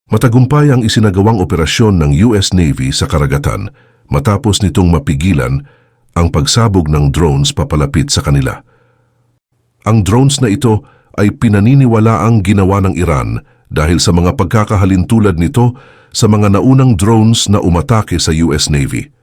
Matagumpay ang isinagawang operasyon ng US Navy sa karagatan matapos nitong mapigilan ang pagsabog ng drones papalapit sa kanila. Ang drones na ito ay pinaniniwalaang ginawa ng Iran dahil sa mga pagkakahalintulad nito sa mga naunang drones na umatake sa US Navy.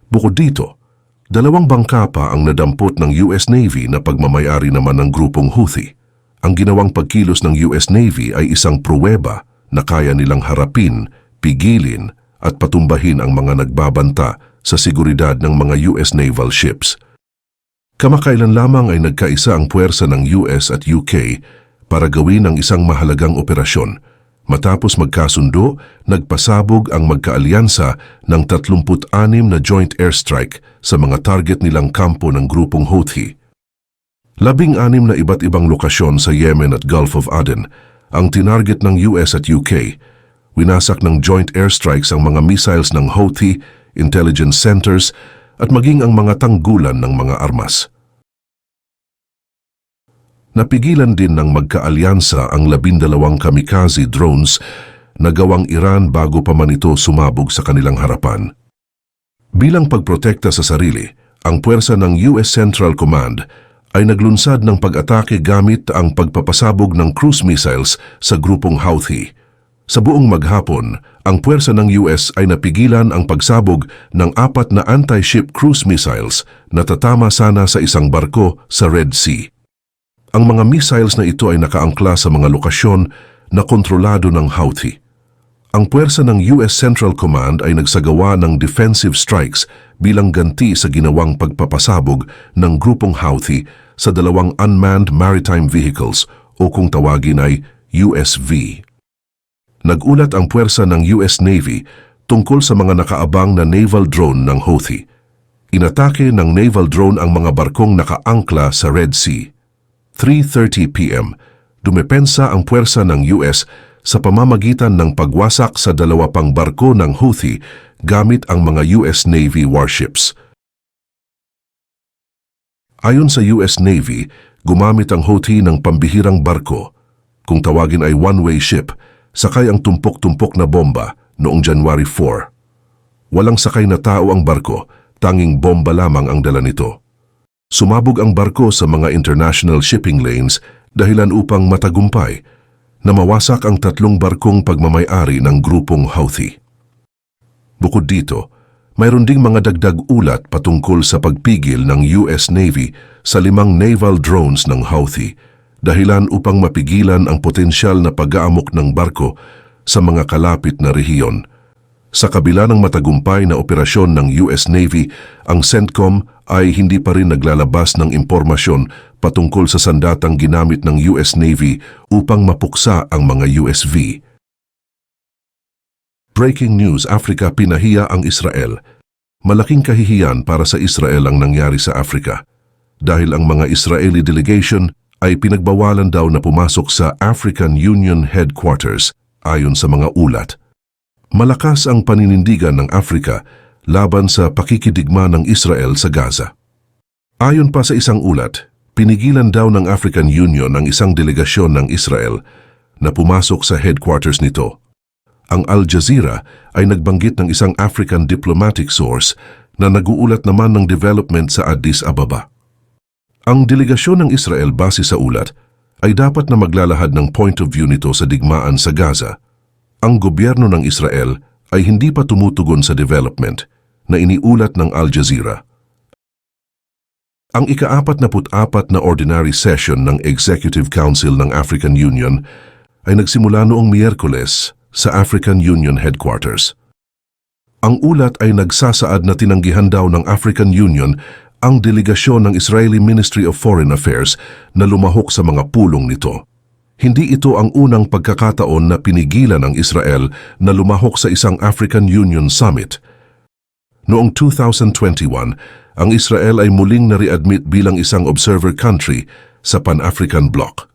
Bukod dito, 2 bangka pa ang nadampot ng US Navy na pagmamayari naman ng grupong Houthi. Ang ginawang pagkilos ng US Navy ay isang pruweba na kaya nilang harapin, pigilin at patumbahin ang mga nagbabanta sa seguridad ng mga US naval ships. Kamakailan lamang ay nagkaisa ang puwersa ng US at UK para gawin ang isang mahalagang operasyon. Matapos magkasundo, nagpasabog ang magkaalyansa ng 36 na joint airstrike sa mga target nilang kampo ng grupong Houthi. 16 na iba't ibang lokasyon sa Yemen at Gulf of Aden ang tinarget ng US at UK. Winasak ng joint airstrikes ang mga missiles ng Houthi, intelligence centers at maging ang mga tanggulan ng mga armas. Napigilan din ng magkaalyansa ang 12 kamikaze drones na gawang Iran bago pa man ito sumabog sa kanilang harapan. Bilang pagprotekta sa sarili, ang puwersa ng US Central Command ay naglunsad ng pag-atake gamit ang pagpapasabog ng cruise missiles sa grupong Houthi. Sa buong maghapon, ang puwersa ng US ay napigilan ang pagsabog ng 4 na anti-ship cruise missiles na tatama sana sa isang barko sa Red Sea. Ang mga missiles na ito ay nakaangkla sa mga lokasyon na kontrolado ng Houthi. Ang puwersa ng US Central Command ay nagsagawa ng defensive strikes bilang ganti sa ginawang pagpapasabog ng grupong Houthi sa 2 unmanned maritime vehicles o kung tawagin ay USV. Nagulat ang puwersa ng US Navy tungkol sa mga nakaabang na naval drone ng Houthi. Inatake ng naval drone ang mga barkong nakaangkla sa Red Sea. 3:30 p.m., dumepensa ang puwersa ng US sa pamamagitan ng pagwasak sa 2 pang barko ng Houthi gamit ang mga US Navy warships. Ayon sa US Navy, gumamit ang Houthi ng pambihirang barko, kung tawagin ay one-way ship, sakay ang tumpok-tumpok na bomba noong January 4. Walang sakay na tao ang barko, tanging bomba lamang ang dala nito. Sumabog ang barko sa mga international shipping lanes dahilan upang matagumpay na mawasak ang 3 barkong pagmamay-ari ng grupong Houthi. Bukod dito, mayroon ding mga dagdag ulat patungkol sa pagpigil ng US Navy sa 5 naval drones ng Houthi dahilan upang mapigilan ang potensyal na pag-aamok ng barko sa mga kalapit na rehiyon. Sa kabila ng matagumpay na operasyon ng US Navy, ang CENTCOM ay hindi pa rin naglalabas ng impormasyon patungkol sa sandatang ginamit ng US Navy upang mapuksa ang mga USV. Breaking news: Africa, pinahiya ang Israel. Malaking kahihiyan para sa Israel ang nangyari sa Africa dahil ang mga Israeli delegation ay pinagbawalan daw na pumasok sa African Union headquarters ayon sa mga ulat. Malakas ang paninindigan ng Afrika laban sa pakikidigma ng Israel sa Gaza. Ayon pa sa isang ulat, pinigilan daw ng African Union ang isang delegasyon ng Israel na pumasok sa headquarters nito. Ang Al Jazeera ay nagbanggit ng isang African diplomatic source na naguulat naman ng development sa Addis Ababa. Ang delegasyon ng Israel base sa ulat ay dapat na maglalahad ng point of view nito sa digmaan sa Gaza. Ang gobyerno ng Israel ay hindi pa tumutugon sa development na iniulat ng Al Jazeera. Ang ika-44 na ordinary session ng Executive Council ng African Union ay nagsimula noong Miyerkules sa African Union headquarters. Ang ulat ay nagsasaad na tinanggihan daw ng African Union ang delegasyon ng Israeli Ministry of Foreign Affairs na lumahok sa mga pulong nito. Hindi ito ang unang pagkakataon na pinigilan ng Israel na lumahok sa isang African Union Summit. Noong 2021, ang Israel ay muling na-readmit bilang isang observer country sa Pan-African Bloc.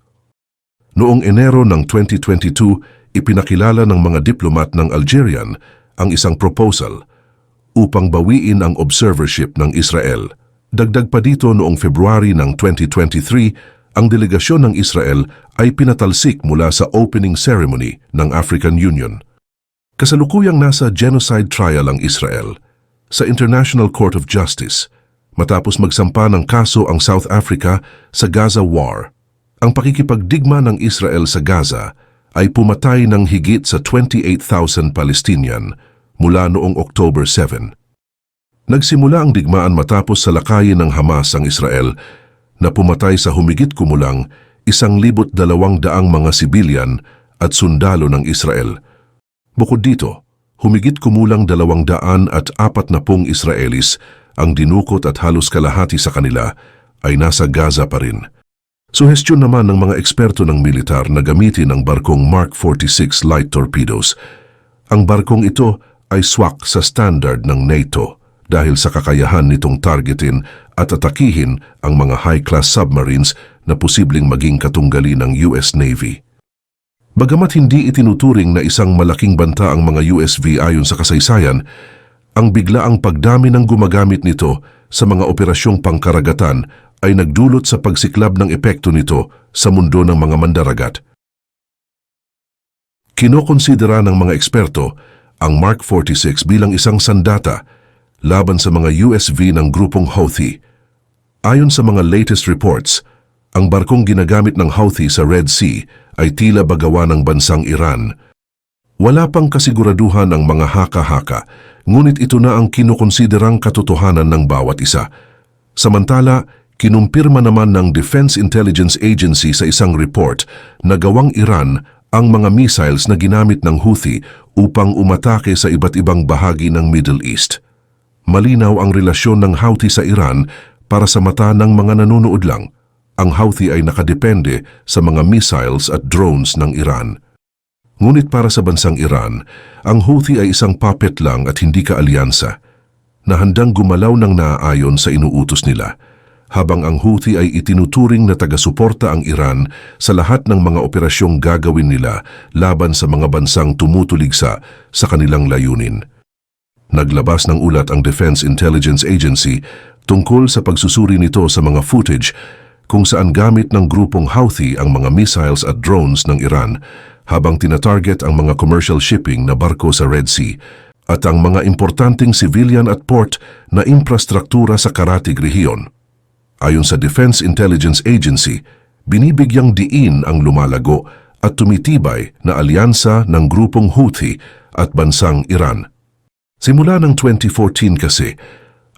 Noong Enero ng 2022, ipinakilala ng mga diplomat ng Algerian ang isang proposal upang bawiin ang observership ng Israel. Dagdag pa dito noong February ng 2023, ang delegasyon ng Israel ay pinatalsik mula sa opening ceremony ng African Union. Kasalukuyang nasa genocide trial ang Israel sa International Court of Justice matapos magsampa ng kaso ang South Africa sa Gaza War. Ang pakikipagdigma ng Israel sa Gaza ay pumatay ng higit sa 28,000 Palestinian mula noong October 7. Nagsimula ang digmaan matapos salakayin ng Hamas ang Israel na pumatay sa humigit kumulang 1,200 mga sibilyan at sundalo ng Israel. Bukod dito, humigit kumulang 240 Israelis ang dinukot at halos kalahati sa kanila ay nasa Gaza pa rin. Suhestyon naman ng mga eksperto ng militar na gamitin ang barkong Mark 46 light torpedoes. Ang barkong ito ay swak sa standard ng NATO dahil sa kakayahan nitong targetin at atakihin ang mga high-class submarines na posibleng maging katunggali ng US Navy. Bagamat hindi itinuturing na isang malaking banta ang mga USV ayon sa kasaysayan, ang biglaang pagdami ng gumagamit nito sa mga operasyong pangkaragatan ay nagdulot sa pagsiklab ng epekto nito sa mundo ng mga mandaragat. Kinokonsidera ng mga eksperto ang Mark 46 bilang isang sandata laban sa mga USV ng grupong Houthi. Ayon sa mga latest reports, ang barkong ginagamit ng Houthi sa Red Sea ay tila bagawa ng bansang Iran. Wala pang kasiguraduhan ang mga haka-haka, ngunit ito na ang kinukonsiderang katotohanan ng bawat isa. Samantala, kinumpirma naman ng Defense Intelligence Agency sa isang report na gawang Iran ang mga missiles na ginamit ng Houthi upang umatake sa iba't ibang bahagi ng Middle East. Malinaw ang relasyon ng Houthi sa Iran para sa mata ng mga nanonood lang. Ang Houthi ay nakadepende sa mga missiles at drones ng Iran. Ngunit para sa bansang Iran, ang Houthi ay isang puppet lang at hindi kaalyansa na handang gumalaw ng naaayon sa inuutos nila, habang ang Houthi ay itinuturing na taga-suporta ang Iran sa lahat ng mga operasyong gagawin nila laban sa mga bansang tumutuligsa sa kanilang layunin. Naglabas ng ulat ang Defense Intelligence Agency tungkol sa pagsusuri nito sa mga footage kung saan gamit ng grupong Houthi ang mga missiles at drones ng Iran habang tinatarget ang mga commercial shipping na barko sa Red Sea at ang mga importanteng civilian at port na infrastruktura sa Karatig rehiyon. Ayon sa Defense Intelligence Agency, binibigyang diin ang lumalago at tumitibay na alyansa ng grupong Houthi at bansang Iran. Simula ng 2014 kasi,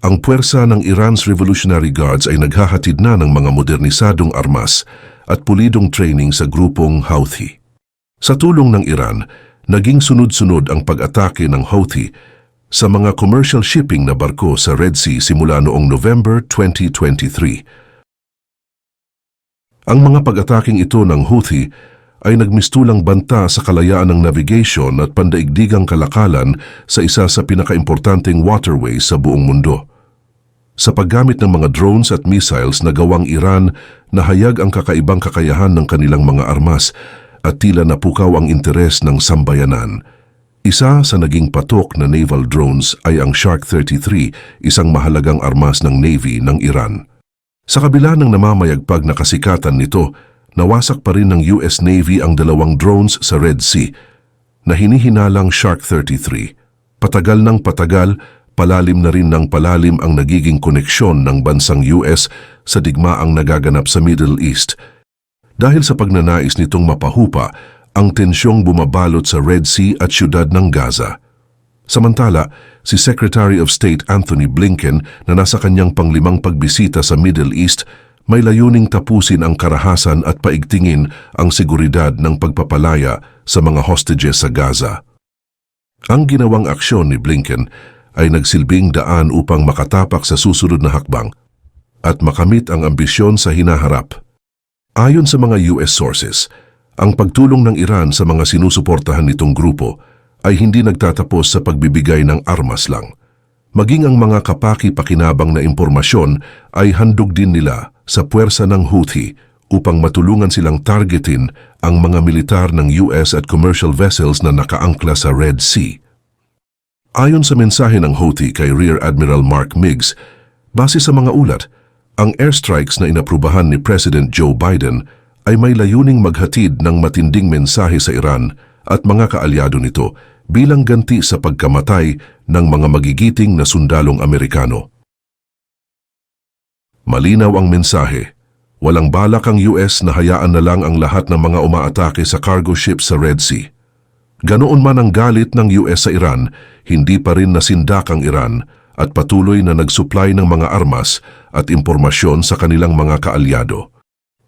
ang puwersa ng Iran's Revolutionary Guards ay naghahatid na ng mga modernisadong armas at pulidong training sa grupong Houthi. Sa tulong ng Iran, naging sunod-sunod ang pag-atake ng Houthi sa mga commercial shipping na barko sa Red Sea simula noong November 2023. Ang mga pag-ataking ito ng Houthi ay nagmistulang banta sa kalayaan ng navigation at pandaigdigang kalakalan sa isa sa pinakaimportanteng waterways sa buong mundo. Sa paggamit ng mga drones at missiles na gawang Iran, nahayag ang kakaibang kakayahan ng kanilang mga armas at tila napukaw ang interes ng sambayanan. Isa sa naging patok na naval drones ay ang Shark 33, isang mahalagang armas ng Navy ng Iran. Sa kabila ng namamayagpag na kasikatan nito, nawasak pa rin ng US Navy ang 2 drones sa Red Sea na hinihinalang Shark 33. Patagal ng patagal, palalim na rin ng palalim ang nagiging koneksyon ng bansang US sa digmaang nagaganap sa Middle East. Dahil sa pagnanais nitong mapahupa ang tensyong bumabalot sa Red Sea at siyudad ng Gaza. Samantala, si Secretary of State Anthony Blinken na nasa kanyang panglimang pagbisita sa Middle East may layuning tapusin ang karahasan at paigtingin ang seguridad ng pagpapalaya sa mga hostages sa Gaza. Ang ginawang aksyon ni Blinken ay nagsilbing daan upang makatapak sa susunod na hakbang at makamit ang ambisyon sa hinaharap. Ayon sa mga US sources, ang pagtulong ng Iran sa mga sinusuportahan nitong grupo ay hindi nagtatapos sa pagbibigay ng armas lang. Maging ang mga kapaki-pakinabang na impormasyon ay handog din nila sa puwersa ng Houthi upang matulungan silang targetin ang mga militar ng US at commercial vessels na nakaangkla sa Red Sea. Ayon sa mensahe ng Houthi kay Rear Admiral Mark Miggs, base sa mga ulat, Ang airstrikes na inaprubahan ni President Joe Biden ay may layuning maghatid ng matinding mensahe sa Iran at mga kaalyado nito bilang ganti sa pagkamatay ng mga magigiting na sundalong Amerikano. Malinaw ang mensahe. Walang balak ang US na hayaan na lang ang lahat ng mga umaatake sa cargo ships sa Red Sea. Ganoon man ang galit ng US sa Iran, hindi pa rin nasindak ang Iran at patuloy na nagsupply ng mga armas at impormasyon sa kanilang mga kaalyado.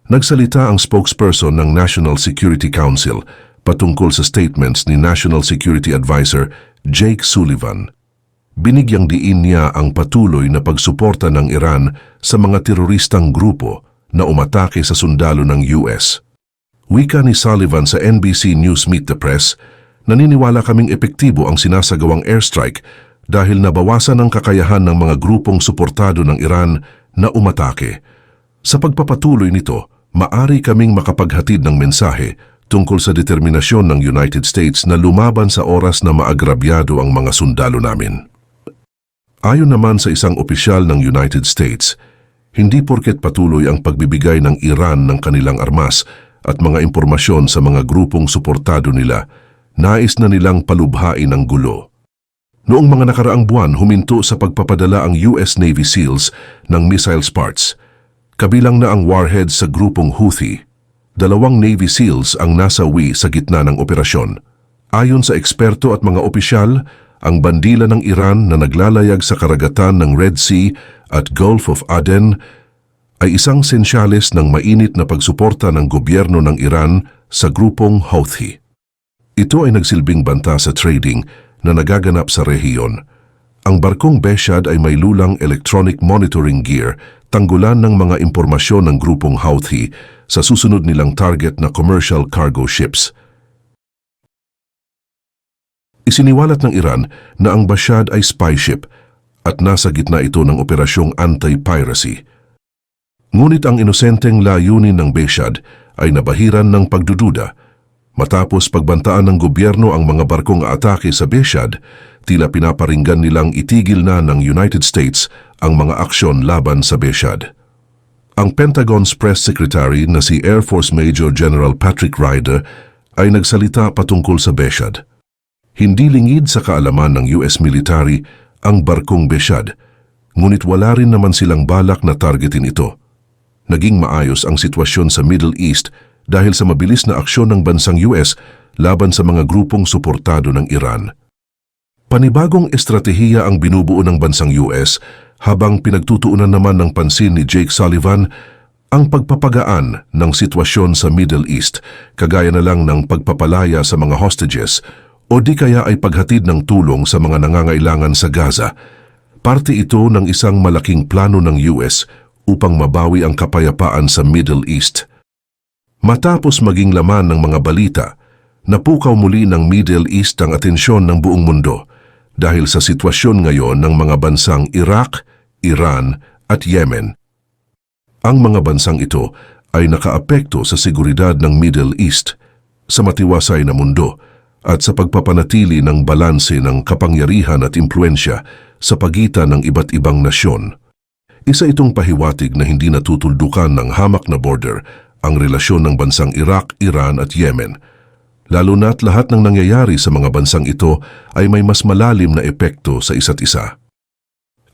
Nagsalita ang spokesperson ng National Security Council patungkol sa statements ni National Security Advisor Jake Sullivan. Binigyang diin niya ang patuloy na pagsuporta ng Iran sa mga teroristang grupo na umatake sa sundalo ng US. Wika ni Sullivan sa NBC News Meet the Press, naniniwala kaming epektibo ang sinasagawang airstrike dahil nabawasan ang kakayahan ng mga grupong suportado ng Iran na umatake. Sa pagpapatuloy nito, maari kaming makapaghatid ng mensahe tungkol sa determinasyon ng United States na lumaban sa oras na maagrabyado ang mga sundalo namin. Ayon naman sa isang opisyal ng United States, hindi porket patuloy ang pagbibigay ng Iran ng kanilang armas at mga impormasyon sa mga grupong suportado nila, nais na nilang palubhain ang gulo. Noong mga nakaraang buwan, huminto sa pagpapadala ang US Navy SEALs ng missiles parts. Kabilang na ang warheads sa grupong Houthi. 2 Navy SEALs ang nasawi sa gitna ng operasyon. Ayon sa eksperto at mga opisyal, ang bandila ng Iran na naglalayag sa karagatan ng Red Sea at Gulf of Aden ay isang sensyales ng mainit na pagsuporta ng gobyerno ng Iran sa grupong Houthi. Ito ay nagsilbing banta sa trading na nagaganap sa rehiyon. Ang barkong Beshad ay may lulang electronic monitoring gear, tanggulan ng mga impormasyon ng grupong Houthi sa susunod nilang target na commercial cargo ships. Isiniwalat ng Iran na ang Beshad ay spy ship at nasa gitna ito ng operasyong anti-piracy. Ngunit ang inosenteng layunin ng Beshad ay nabahiran ng pagdududa. Matapos pagbantaan ng gobyerno ang mga barkong atake sa Beshad, tila pinaparinggan nilang itigil na ng United States ang mga aksyon laban sa Beshad. Ang Pentagon's Press Secretary na si Air Force Major General Patrick Ryder ay nagsalita patungkol sa Beshad. Hindi lingid sa kaalaman ng US military ang barkong Beshad, ngunit wala rin naman silang balak na targetin ito. Naging maayos ang sitwasyon sa Middle East dahil sa mabilis na aksyon ng bansang US laban sa mga grupong suportado ng Iran. Panibagong estratehiya ang binubuo ng bansang US habang pinagtutuunan naman ng pansin ni Jake Sullivan ang pagpapagaan ng sitwasyon sa Middle East, kagaya na lang ng pagpapalaya sa mga hostages o di kaya ay paghatid ng tulong sa mga nangangailangan sa Gaza. Parte ito ng isang malaking plano ng US upang mabawi ang kapayapaan sa Middle East. Matapos maging laman ng mga balita, napukaw muli ng Middle East ang atensyon ng buong mundo dahil sa sitwasyon ngayon ng mga bansang Iraq, Iran at Yemen. Ang mga bansang ito ay nakaapekto sa seguridad ng Middle East, sa matiwasay na mundo at sa pagpapanatili ng balanse ng kapangyarihan at impluensya sa pagitan ng iba't ibang nasyon. Isa itong pahiwatig na hindi natutuldukan ng hamak na border ang relasyon ng bansang Iraq, Iran at Yemen, lalo na't lahat ng nangyayari sa mga bansang ito ay may mas malalim na epekto sa isa't isa.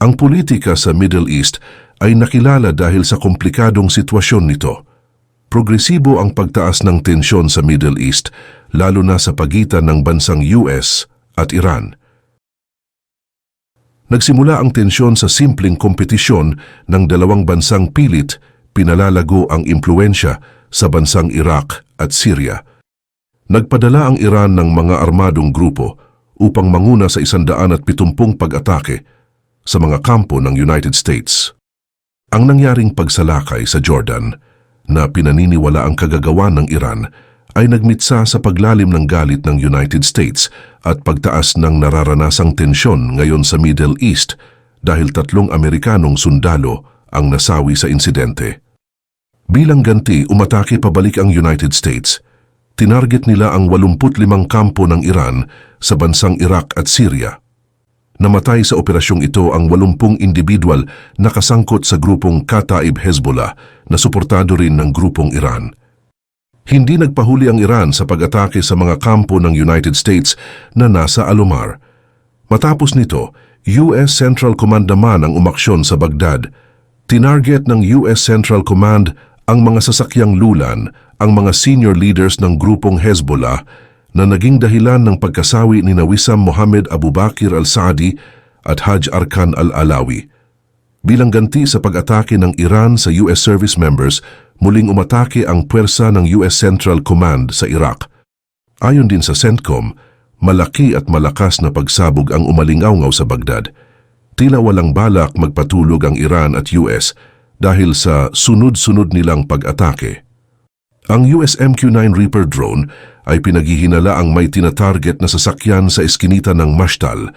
Ang politika sa Middle East ay nakilala dahil sa komplikadong sitwasyon nito. Progresibo ang pagtaas ng tensyon sa Middle East, lalo na sa pagitan ng bansang US at Iran. Nagsimula ang tensyon sa simpleng kompetisyon ng dalawang bansang pilit, pinalalago ang impluensya sa bansang Iraq at Syria. Nagpadala ang Iran ng mga armadong grupo upang manguna sa 170 pag-atake sa mga kampo ng United States. Ang nangyaring pagsalakay sa Jordan, na pinaniniwala ang kagagawan ng Iran, ay nagmitsa sa paglalim ng galit ng United States at pagtaas ng nararanasang tensyon ngayon sa Middle East dahil 3 Amerikanong sundalo ang nasawi sa insidente. Bilang ganti, umatake pabalik ang United States. Tinarget nila ang 85 kampo ng Iran sa bansang Iraq at Syria. Namatay sa operasyong ito ang 80 individual na kasangkot sa grupong Kataib Hezbollah na suportado rin ng grupong Iran. Hindi nagpahuli ang Iran sa pag-atake sa mga kampo ng United States na nasa Alomar. Matapos nito, US Central Command naman ang umaksyon sa Baghdad. Tinarget ng US Central Command ang mga sasakyang lulan, ang mga senior leaders ng grupong Hezbollah na naging dahilan ng pagkasawi ni Wissam Mohammed Abu Bakr al-Saadi at Haj Arkan al-Alawi. Bilang ganti sa pag-atake ng Iran sa US service members, muling umatake ang puwersa ng US Central Command sa Iraq. Ayon din sa CENTCOM, malaki at malakas na pagsabog ang umalingawngaw sa Baghdad. Tila walang balak magpatulog ang Iran at US dahil sa sunod-sunod nilang pag-atake. Ang US MQ-9 Reaper drone ay pinaghihinala ang may tinatarget na sasakyan sa eskinita ng Mashtal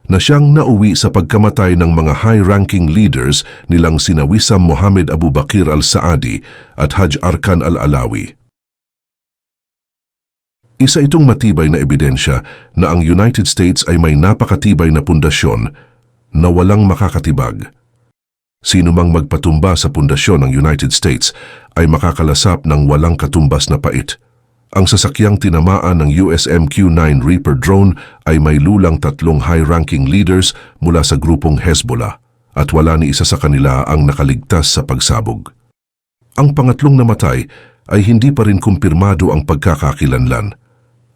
na siyang nauwi sa pagkamatay ng mga high-ranking leaders nilang sina Wissam Mohammed Abu Bakr al-Saadi at Haj Arkan al-Alawi. Isa itong matibay na ebidensya na ang United States ay may napakatibay na pundasyon na walang makakatibag. Sino mang magpatumba sa pundasyon ng United States ay makakalasap ng walang katumbas na pait. Ang sasakyang tinamaan ng US MQ-9 Reaper drone ay may lulang 3 high-ranking leaders mula sa grupong Hezbollah at wala ni isa sa kanila ang nakaligtas sa pagsabog. Ang pangatlong namatay ay hindi pa rin kumpirmado ang pagkakakilanlan.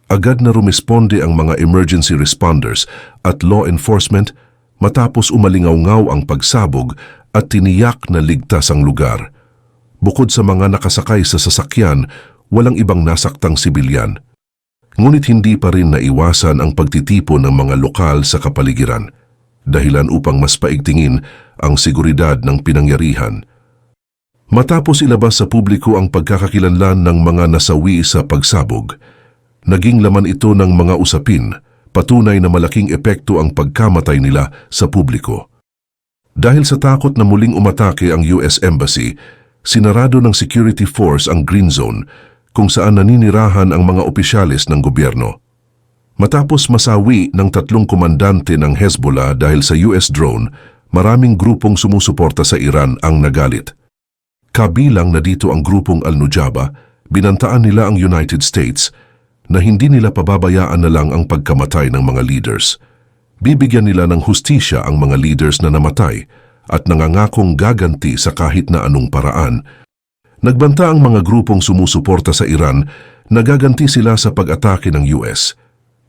Agad na rumisponde ang mga emergency responders at law enforcement matapos umalingawngaw ang pagsabog at tiniyak na ligtas ang lugar. Bukod sa mga nakasakay sa sasakyan, walang ibang nasaktang sibilyan. Ngunit hindi pa rin naiwasan ang pagtitipon ng mga lokal sa kapaligiran, dahilan upang mas paigtingin ang seguridad ng pinangyarihan. Matapos ilabas sa publiko ang pagkakakilanlan ng mga nasawi sa pagsabog, naging laman ito ng mga usapin, patunay na malaking epekto ang pagkamatay nila sa publiko. Dahil sa takot na muling umatake ang US Embassy, sinarado ng security force ang Green Zone kung saan naninirahan ang mga opisyalis ng gobyerno. Matapos masawi ng 3 komandante ng Hezbollah dahil sa US drone, maraming grupong sumusuporta sa Iran ang nagalit. Kabilang na dito ang grupong Al-Nujaba, binantaan nila ang United States na hindi nila pababayaan na lang ang pagkamatay ng mga leaders. Bibigyan nila ng hustisya ang mga leaders na namatay at nangangakong gaganti sa kahit na anong paraan. Nagbanta ang mga grupong sumusuporta sa Iran na gaganti sila sa pag-atake ng US.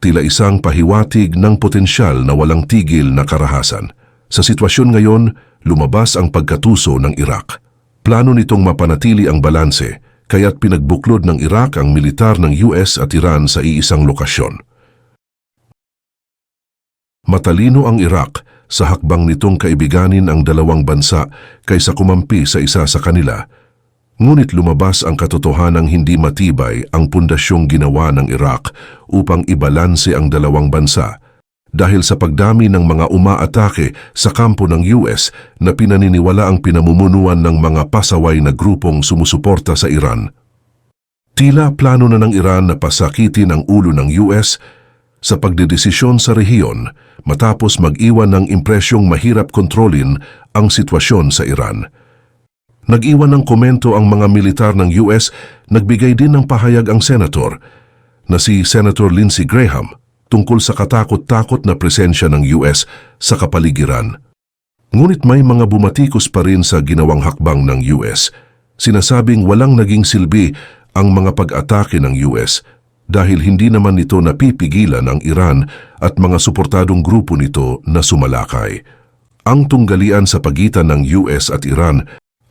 Tila isang pahiwatig ng potensyal na walang tigil na karahasan. Sa sitwasyon ngayon, lumabas ang pagkatuso ng Iraq. Plano nitong mapanatili ang balanse, kaya't pinagbuklod ng Iraq ang militar ng US at Iran sa iisang lokasyon. Matalino ang Iraq sa hakbang nitong kaibiganin ang dalawang bansa kaysa kumampi sa isa sa kanila. Ngunit lumabas ang katotohanang hindi matibay ang pundasyong ginawa ng Iraq upang ibalanse ang dalawang bansa dahil sa pagdami ng mga umaatake sa kampo ng US na pinaniniwala ang pinamumunuan ng mga pasaway na grupong sumusuporta sa Iran. Tila plano na ng Iran na pasakitin ang ulo ng US sa pagdedesisyon sa rehiyon matapos mag-iwan ng impresyong mahirap kontrolin ang sitwasyon sa Iran. Nag-iwan ng komento ang mga militar ng US, nagbigay din ng pahayag ang senator na si Senator Lindsey Graham tungkol sa katakot-takot na presensya ng US sa kapaligiran. Ngunit may mga bumatikos pa rin sa ginawang hakbang ng US. Sinasabing walang naging silbi ang mga pag-atake ng US dahil hindi naman nito napipigilan ang Iran at mga suportadong grupo nito na sumalakay. Ang tunggalian sa pagitan ng US at Iran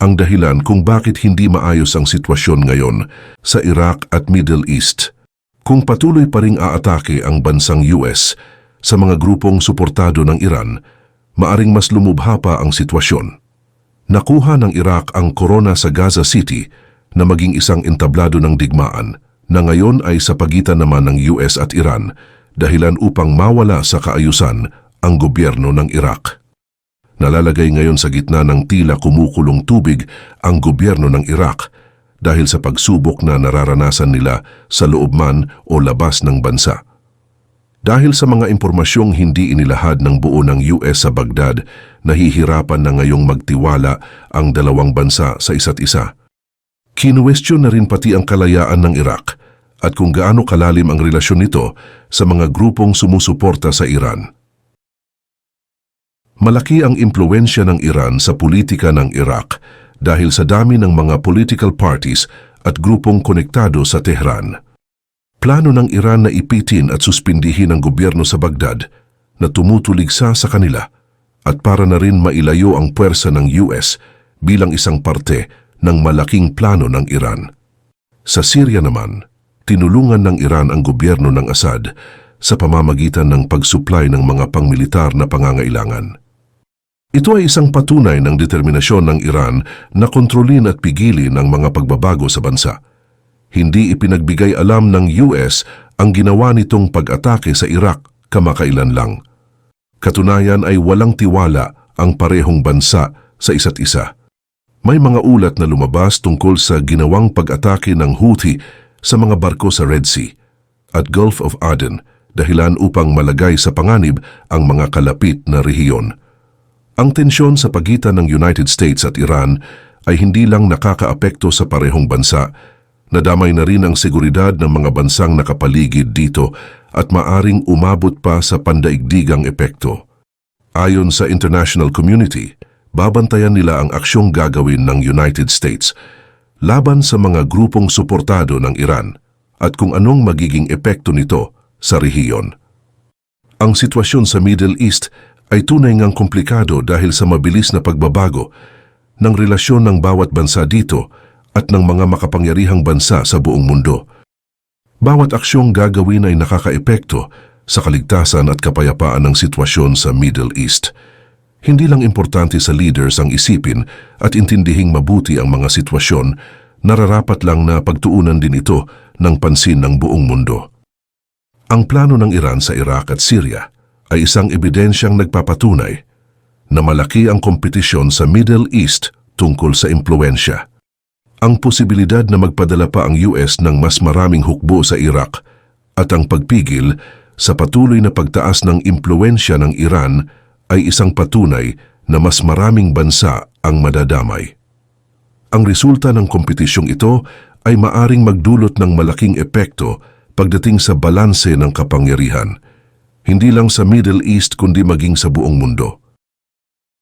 ang dahilan kung bakit hindi maayos ang sitwasyon ngayon sa Iraq at Middle East. Kung patuloy pa ring aatake ang bansang US sa mga grupong suportado ng Iran, maaring mas lumubha pa ang sitwasyon. Nakuha ng Iraq ang korona sa Gaza City na maging isang entablado ng digmaan na ngayon ay sa pagitan naman ng US at Iran, dahilan upang mawala sa kaayusan ang gobyerno ng Iraq. Nalalagay ngayon sa gitna ng tila kumukulong tubig ang gobyerno ng Iraq dahil sa pagsubok na nararanasan nila sa loob man o labas ng bansa. Dahil sa mga impormasyong hindi inilahad ng buo ng US sa Baghdad, nahihirapan na ngayong magtiwala ang dalawang bansa sa isa't isa. Kinuwestiyon na rin pati ang kalayaan ng Iraq at kung gaano kalalim ang relasyon nito sa mga grupong sumusuporta sa Iran. Malaki ang impluwensya ng Iran sa politika ng Iraq dahil sa dami ng mga political parties at grupong konektado sa Tehran. Plano ng Iran na ipitin at suspindihin ang gobyerno sa Baghdad na tumutuligsa sa kanila at para na rin mailayo ang puwersa ng US bilang isang parte ng malaking plano ng Iran. Sa Syria naman, tinulungan ng Iran ang gobyerno ng Assad sa pamamagitan ng pagsuplay ng mga pangmilitar na pangangailangan. Ito ay isang patunay ng determinasyon ng Iran na kontrolin at pigilin ang mga pagbabago sa bansa. Hindi ipinagbigay alam ng US ang ginawa nitong pag-atake sa Iraq kamakailan lang. Katunayan ay walang tiwala ang parehong bansa sa isa't isa. May mga ulat na lumabas tungkol sa ginawang pag-atake ng Houthi sa mga barko sa Red Sea at Gulf of Aden dahilan upang malagay sa panganib ang mga kalapit na rehiyon. Ang tensyon sa pagitan ng United States at Iran ay hindi lang nakakaapekto sa parehong bansa, nadamay na rin ang seguridad ng mga bansang nakapaligid dito at maaring umabot pa sa pandaigdigang epekto. Ayon sa international community, babantayan nila ang aksyong gagawin ng United States laban sa mga grupong suportado ng Iran at kung anong magiging epekto nito sa rehiyon. Ang sitwasyon sa Middle East ay tunay ngang komplikado dahil sa mabilis na pagbabago ng relasyon ng bawat bansa dito at ng mga makapangyarihang bansa sa buong mundo. Bawat aksyong gagawin ay nakakaepekto sa kaligtasan at kapayapaan ng sitwasyon sa Middle East. Hindi lang importante sa leaders ang isipin at intindihing mabuti ang mga sitwasyon, nararapat lang na pagtuunan din ito ng pansin ng buong mundo. Ang plano ng Iran sa Iraq at Syria ay isang ebidensyang nagpapatunay na malaki ang kompetisyon sa Middle East tungkol sa impluwensya. Ang posibilidad na magpadala pa ang US ng mas maraming hukbo sa Iraq at ang pagpigil sa patuloy na pagtaas ng impluwensya ng Iran ay isang patunay na mas maraming bansa ang madadamay. Ang resulta ng kompetisyong ito ay maaring magdulot ng malaking epekto pagdating sa balanse ng kapangyarihan, hindi lang sa Middle East kundi maging sa buong mundo.